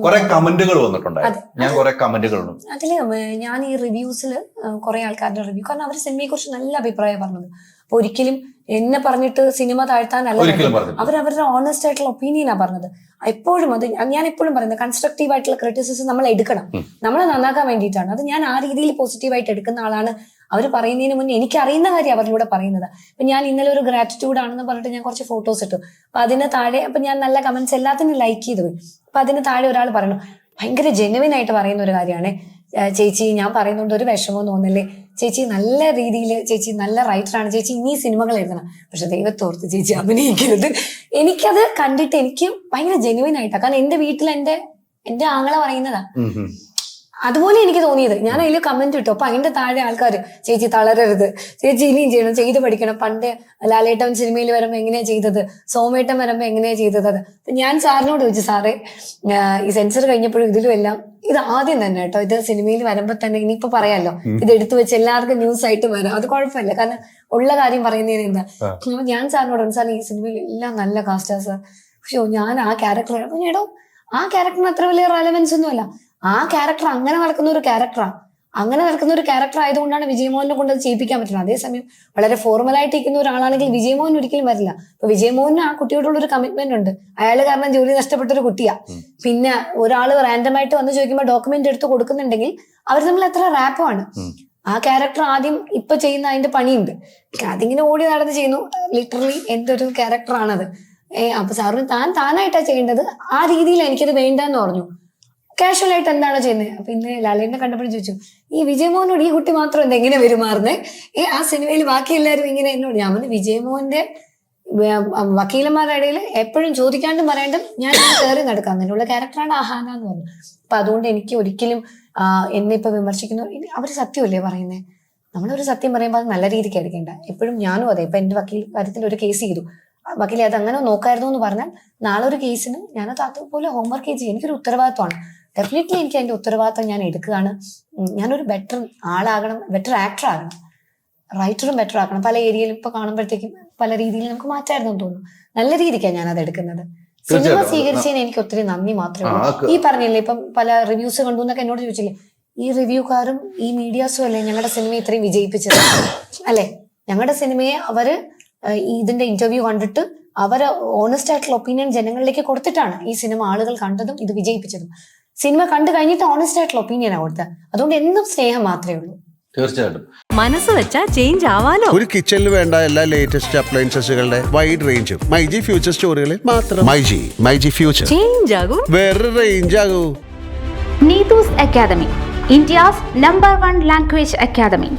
കുറെ കമന്റുകൾ വന്നിട്ടുണ്ടായിരുന്നു. ഞാൻ കുറെ കമന്റുകൾ അതില് ഞാൻ ഈ റിവ്യൂസിൽ കുറെ ആൾക്കാരുടെ റിവ്യൂ, കാരണം അവർ സിനിമയെ കുറിച്ച് നല്ല അഭിപ്രായം പറഞ്ഞത്. അപ്പൊ ഒരിക്കലും എന്നെ പറഞ്ഞിട്ട് സിനിമ താഴ്ത്താനല്ല, അവരവരുടെ ഓണസ്റ്റ് ആയിട്ടുള്ള ഒപ്പീനിയനാ പറഞ്ഞത്. എപ്പോഴും അത് ഞാൻ എപ്പോഴും പറയുന്നത്, കൺസ്ട്രക്റ്റീവ് ആയിട്ടുള്ള ക്രിറ്റിസിസം നമ്മൾ എടുക്കണം, നമ്മളെ നന്നാക്കാൻ വേണ്ടിയിട്ടാണ്. അത് ഞാൻ ആ രീതിയിൽ പോസിറ്റീവായിട്ട് എടുക്കുന്ന ആളാണ്. അവർ പറയുന്നതിന് മുന്നേ എനിക്ക് അറിയുന്ന കാര്യം അവരിലൂടെ പറയുന്നത്. അപ്പൊ ഞാൻ ഇന്നലെ ഒരു ഗ്രാറ്റിറ്റ്യൂഡ് ആണെന്ന് പറഞ്ഞിട്ട് ഞാൻ കുറച്ച് ഫോട്ടോസ് ഇട്ടു. അപ്പൊ അതിന് താഴെ ഞാൻ നല്ല കമന്റ്സ് എല്ലാത്തിനും ലൈക്ക് ചെയ്തു പോയി. അപ്പൊ അതിന് താഴെ ഒരാൾ പറഞ്ഞു, ഭയങ്കര ജെന്യുവിൻ ആയിട്ട് പറയുന്ന ഒരു കാര്യമാണ് ചേച്ചി, ഞാൻ പറയുന്നുണ്ട് ഒരു വിഷമവും തോന്നില്ലേ ചേച്ചി, നല്ല രീതിയിൽ ചേച്ചി നല്ല റൈറ്ററാണ് ചേച്ചി, ഇനി സിനിമകൾ എഴുതണം, പക്ഷെ ദൈവത്തോർത്ത് ചേച്ചി അഭിനയിക്കരുത്. എനിക്കത് കണ്ടിട്ട് എനിക്ക് ഭയങ്കര ജെന്യുവിൻ ആയിട്ടാണ്. കാരണം എന്റെ വീട്ടിൽ എന്റെ ആങ്ങളെ പറയുന്നതാ. അതുപോലെ എനിക്ക് തോന്നിയത്. ഞാൻ അതിൽ കമന്റ് ഇട്ടു. അപ്പൊ അതിന്റെ താഴെ ആൾക്കാർ, ചേച്ചി തളരരുത്, ചേച്ചി ഇനിയും ചെയ്യണം, ചെയ്ത് പഠിക്കണം, പണ്ട് ലാലേട്ടൻ സിനിമയിൽ വരുമ്പോ എങ്ങനെയാ ചെയ്തത്, സോമേട്ടൻ വരുമ്പോ എങ്ങനെയാ ചെയ്തത്. അപ്പൊ ഞാൻ സാറിനോട് ചോദിച്ചു, സാറേ ഈ സെൻസർ കഴിഞ്ഞപ്പോഴും ഇതിലും എല്ലാം ഇത് ആദ്യം തന്നെ കേട്ടോ, ഇത് സിനിമയിൽ വരുമ്പോ തന്നെ ഇനിയിപ്പോ പറയാലോ, ഇത് എടുത്തു വെച്ച് എല്ലാവർക്കും ന്യൂസ് ആയിട്ട് വരാം, അത് കുഴപ്പമില്ല, കാരണം ഉള്ള കാര്യം പറയുന്നതിന് എന്താ. ഞാൻ സാറിനോട് പറഞ്ഞു, സാർ ഈ സിനിമയിൽ എല്ലാം നല്ല കാസ്റ്റാ സാർ, പക്ഷെ ഞാൻ ആ ക്യാരക്ടർ, അപ്പൊ എടോ ആ ക്യാരക്ടറിന് അത്ര വലിയ റെലവൻസ് ഒന്നുമല്ല, ആ ക്യാരക്ടർ അങ്ങനെ നടക്കുന്ന ഒരു ക്യാരക്ടറാണ്. അങ്ങനെ നടക്കുന്ന ഒരു ക്യാരക്ടർ ആയതുകൊണ്ടാണ് വിജയമോഹനെ കൊണ്ട് അത് ചെയ്യിപ്പിക്കാൻ പറ്റുന്നത്. അതേസമയം വളരെ ഫോർമലായിട്ട് ഇരിക്കുന്ന ഒരാളാണെങ്കിൽ വിജയമോഹൻ ഒരിക്കലും വരില്ല. അപ്പൊ വിജയമോഹന് ആ കുട്ടിയോടുള്ള ഒരു കമ്മിറ്റ്മെന്റ് ഉണ്ട്. അയാള് കാരണം ജോലി നഷ്ടപ്പെട്ട ഒരു കുട്ടിയാ. പിന്നെ ഒരാള് റാൻഡമായിട്ട് വന്ന് ചോദിക്കുമ്പോൾ ഡോക്യുമെന്റ് എടുത്ത് കൊടുക്കുന്നുണ്ടെങ്കിൽ അവർ തമ്മിൽ എത്ര റാപ്പമാണ്. ആ ക്യാരക്ടർ ആദ്യം ഇപ്പൊ ചെയ്യുന്ന അതിന്റെ പണിയുണ്ട്, അതിങ്ങനെ ഓടി നടന്ന് ചെയ്യുന്നു. ലിറ്ററലി എന്തൊരു ക്യാരക്ടറാണത്. അപ്പൊ സാറിന് താനായിട്ടാ ചെയ്യേണ്ടത്, ആ രീതിയിൽ എനിക്കത് വേണ്ടെന്ന് പറഞ്ഞു. കാഷ്വൽ ആയിട്ട് എന്താണ് ചെയ്യുന്നത്. അപ്പൊ ഇന്ന് ലാലേട്ടനെ കണ്ടപ്പോഴും ചോദിച്ചു, ഈ വിജയമോഹനോട് ഈ കുട്ടി മാത്രം എന്തെങ്ങനെ പെരുമാറുന്നേ, ആ സിനിമയിൽ ബാക്കി എല്ലാവരും ഇങ്ങനെ എന്നോട്. ഞാൻ പറഞ്ഞു, വിജയമോഹന്റെ വക്കീലന്മാരുടെ ഇടയിൽ എപ്പോഴും ചോദിക്കാണ്ടും പറയാണ്ടും ഞാൻ കയറി നടക്കാം, അങ്ങനെയുള്ള ക്യാരക്ടറാണ് ആഹാന എന്ന് പറഞ്ഞു. അപ്പൊ അതുകൊണ്ട് എനിക്ക് ഒരിക്കലും എന്നെ ഇപ്പൊ വിമർശിക്കുന്നു, അവര് സത്യമല്ലേ പറയുന്നത്. നമ്മളൊരു സത്യം പറയുമ്പോൾ അത് നല്ല രീതിക്ക് എടുക്കേണ്ട. എപ്പോഴും ഞാനും അതെ, ഇപ്പൊ എന്റെ വക്കീൽ കാര്യത്തിൽ ഒരു കേസ് ചെയ്തു, വക്കീലെ അത് അങ്ങനെ നോക്കായിരുന്നു എന്ന് പറഞ്ഞാൽ നാളെ ഒരു കേസിന് ഞാനത് അതുപോലെ ഹോംവർക്ക് ചെയ്യും. എനിക്കൊരു ഉത്തരവാദിത്വമാണ്. ഡെഫിനറ്റ്ലി എനിക്ക് അതിന്റെ ഉത്തരവാദിത്വം ഞാൻ എടുക്കുകയാണ്. ഞാനൊരു ബെറ്റർ ആളാകണം, ബെറ്റർ ആക്ടർ ആകണം, റൈറ്ററും ബെറ്റർ ആക്കണം. പല ഏരിയയിലും ഇപ്പൊ കാണുമ്പോഴത്തേക്കും പല രീതിയിൽ നമുക്ക് മാറ്റായിരുന്നു തോന്നുന്നു. നല്ല രീതിക്കാണ് ഞാൻ അത് എടുക്കുന്നത്. സിനിമ സ്വീകരിച്ചതിന് എനിക്ക് ഒത്തിരി നന്ദി മാത്രമേ ഉള്ളൂ. ഈ പറഞ്ഞില്ലേ ഇപ്പം പല റിവ്യൂസ് കണ്ടു എന്നൊക്കെ എന്നോട് ചോദിച്ചില്ലേ, ഈ റിവ്യൂക്കാരും ഈ മീഡിയാസും അല്ലേ ഞങ്ങളുടെ സിനിമയെ ഇത്രയും വിജയിപ്പിച്ചത് അല്ലെ. ഞങ്ങളുടെ സിനിമയെ അവര് ഇതിന്റെ ഇന്റർവ്യൂ കണ്ടിട്ട് അവര് ഓണസ്റ്റ് ആയിട്ടുള്ള ഒപ്പീനിയൻ ജനങ്ങളിലേക്ക് കൊടുത്തിട്ടാണ് ഈ സിനിമ ആളുകൾ കണ്ടതും ഇത് വിജയിപ്പിച്ചതും. സിനിമ കണ്ടു കഴിഞ്ഞിട്ട് ഓണസ്റ്റ് ആയിട്ടുള്ള ഒപ്പീനിയനാ കൊടുത്തത്. അതുകൊണ്ട് എന്നും സ്നേഹം മാത്രമേ ഉള്ളൂ. തീർച്ചയായിട്ടും മനസ്സ് വെച്ചാ ചേഞ്ച് ആവാലോ. ഒരു കിച്ചണിൽ വേണ്ട എല്ലാ ലേറ്റസ്റ്റ് അപ്ലയൻസസുകളുടെ വൈഡ് റേഞ്ചും മൈജി ഫ്യൂച്ചർ സ്റ്റോറുകളിൽ മാത്രം. മൈജി ഫ്യൂച്ചർ ചേഞ്ച് ആകും, വേറൊരു range ആകൂ. Neetu's Academy, India's #1 language academy.